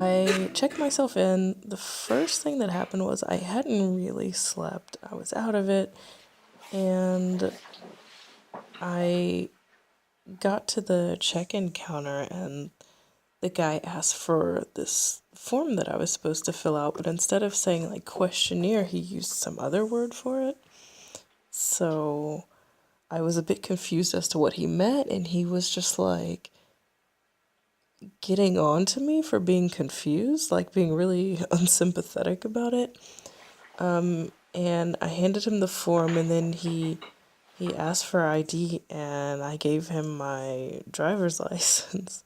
I checked myself in. The first thing that happened was I hadn't really slept. I was out of it, and I got to the check-in counter, and the guy asked for this form that I was supposed to fill out, but instead of saying like questionnaire, he used some other word for it. So I was a bit confused as to what he meant, and he was just like getting on to me for being confused, like being really unsympathetic about it. And I handed him the form, and then he asked for ID, and I gave him my driver's license,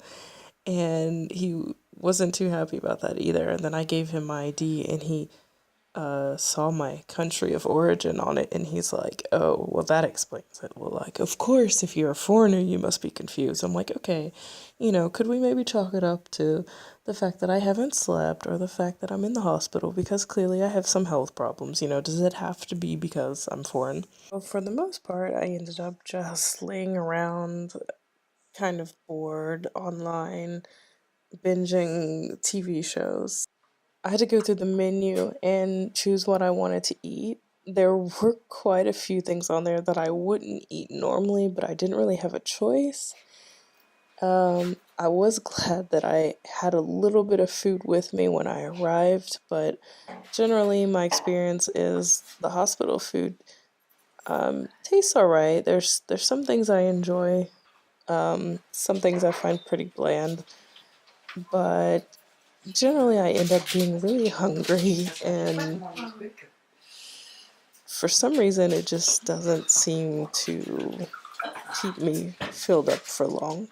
and he wasn't too happy about that either. And then I gave him my ID, and he saw my country of origin on it, and he's like, "Oh, well, that explains it." Well, like, of course, if you're a foreigner, you must be confused. I'm like, okay, could we maybe chalk it up to the fact that I haven't slept or the fact that I'm in the hospital because clearly I have some health problems? Does it have to be because I'm foreign? Well, for the most part, I ended up just laying around, kind of bored online, binging TV shows. I had to go through the menu and choose what I wanted to eat. There were quite a few things on there that I wouldn't eat normally, but I didn't really have a choice. I was glad that I had a little bit of food with me when I arrived, but generally my experience is the hospital food tastes all right. There's some things I enjoy, some things I find pretty bland, but generally I end up being really hungry, and for some reason it just doesn't seem to keep me filled up for long.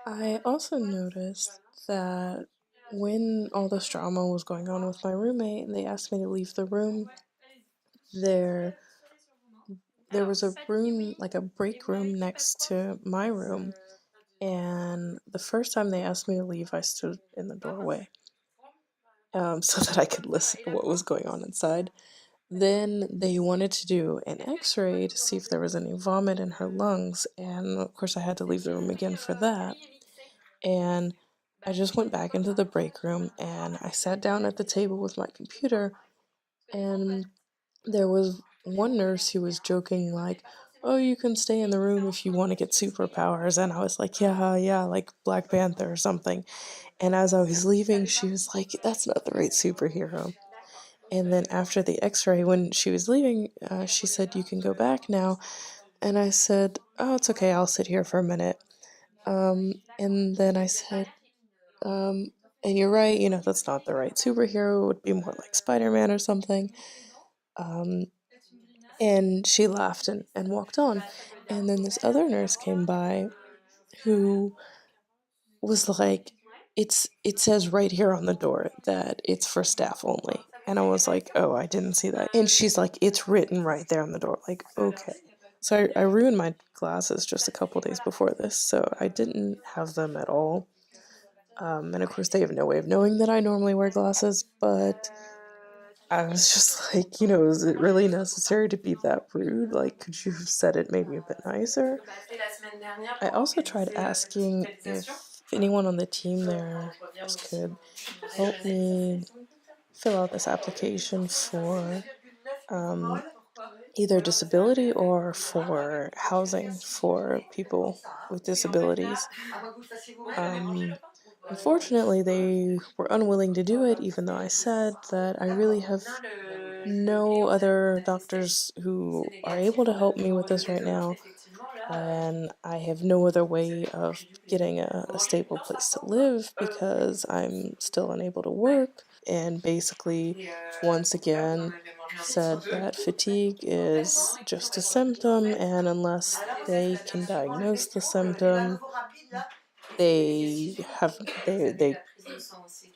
I also noticed that when all this drama was going on with my roommate and they asked me to leave the room, there there was a room, like a break room next to my room, and the first time they asked me to leave, I stood in the doorway, so that I could listen to what was going on inside. Then they wanted to do an x-ray to see if there was any vomit in her lungs, and of course I had to leave the room again for that. And I just went back into the break room and I sat down at the table with my computer, and there was one nurse who was joking like, "Oh, you can stay in the room if you want to get superpowers." And I was like, "Yeah, yeah, like Black Panther or something." And as I was leaving, she was like, "That's not the right superhero." And then after the x-ray, when she was leaving, she said, "You can go back now." And I said, "Oh, it's okay, I'll sit here for a minute." And then I said, um, "And you're right, that's not the right superhero. It would be more like Spider-Man or something." Um, and she laughed and walked on. And then this other nurse came by who was like, it says right here on the door that it's for staff only. And I was like, "Oh, I didn't see that." And she's like, "It's written right there on the door." Like, okay. So I ruined my glasses just a couple days before this, so I didn't have them at all. And of course, they have no way of knowing that I normally wear glasses, but I was just like, is it really necessary to be that rude? Like, could you have said it maybe a bit nicer? I also tried asking if anyone on the team there just could help me fill out this application for um, either disability or for housing for people with disabilities. Um, Unfortunately, they were unwilling to do it, even though I said that I really have no other doctors who are able to help me with this right now, and I have no other way of getting a stable place to live because I'm still unable to work. And basically, once again, said that fatigue is just a symptom, and unless they can diagnose the symptom, they have they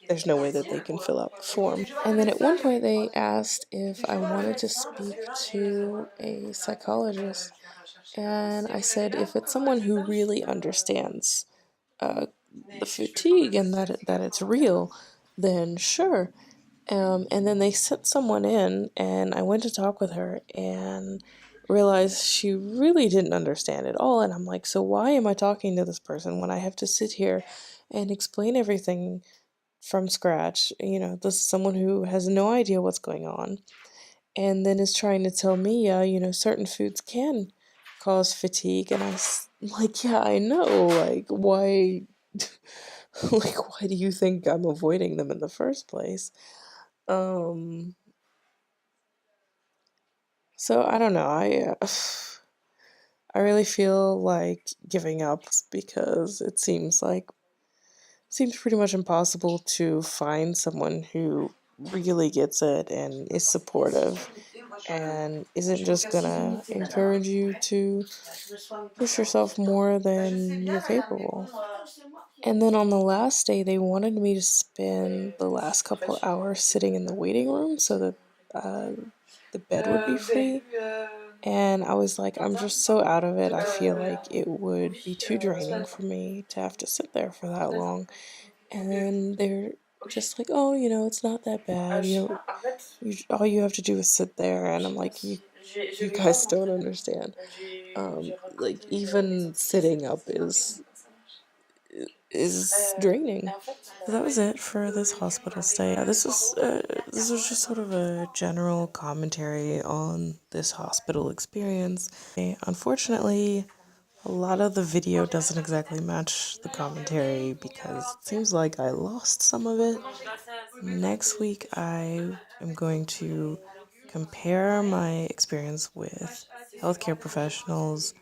there's no way that they can fill out the form. And then at one point they asked if I wanted to speak to a psychologist, and I said if it's someone who really understands uh, the fatigue and that it's real, then sure. And then they sent someone in, and I went to talk with her and realized she really didn't understand at all. And I'm like, so why am I talking to this person when I have to sit here and explain everything from scratch. This is someone who has no idea what's going on, and then is trying to tell me, yeah, certain foods can cause fatigue, and like, yeah, I know, like, why, like, why do you think I'm avoiding them in the first place? So I don't know. I really feel like giving up because it seems pretty much impossible to find someone who really gets it and is supportive and isn't just gonna encourage you to push yourself more than you're capable. And then on the last day, they wanted me to spend the last couple hours sitting in the waiting room so that the bed would be free. And I was like, I'm just so out of it. I feel like it would be too draining for me to have to sit there for that long. And then they're just like, oh, it's not that bad. All you have to do is sit there. And I'm like, you guys don't understand. Like, even sitting up is draining. That was it for this hospital stay. This was just sort of a general commentary on this hospital experience. Unfortunately, a lot of the video doesn't exactly match the commentary because it seems like I lost some of it. Next week, I am going to compare my experience with healthcare professionals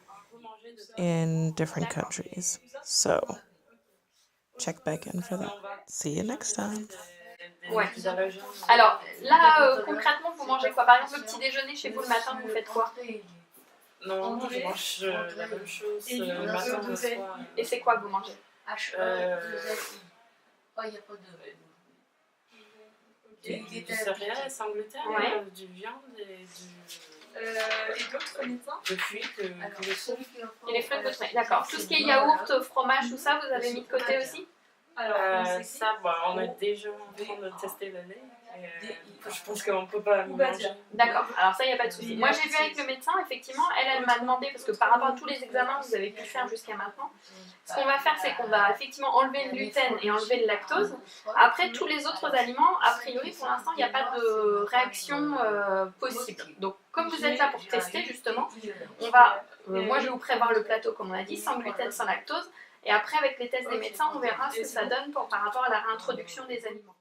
in different countries. So, check back in for that. See you next time. Ouais. Alors là, concrètement, vous mangez quoi? Par exemple, le petit déjeuner chez vous le matin, vous faites quoi? Non, je mange la même chose le matin, le soir. Et c'est quoi que vous mangez? Du céréales sans gluten, ouais. Du viande et d'autres médecins? de fruits que les fruits. Et les fruits que vous d'accord. Tout ce qui est yaourt, fromage, tout ça, vous avez mis de côté aussi? Ça, on est déjà en train de tester le lait. Je pense qu'on ne peut pas le manger. D'accord, alors ça, il n'y a pas de souci. Moi, j'ai vu avec le médecin, effectivement, elle m'a demandé, parce que par rapport à tous les examens que vous avez pu faire jusqu'à maintenant, ce qu'on va faire, c'est qu'on va effectivement enlever le gluten et enlever le lactose. Après, tous les autres aliments, a priori, pour l'instant, il n'y a pas de réaction possible. Donc, comme vous êtes là pour tester, justement, moi, je vais vous prévoir le plateau, comme on a dit, sans gluten, sans lactose. Et après, avec les tests des médecins, on verra ce que ça donne par rapport à la réintroduction des aliments.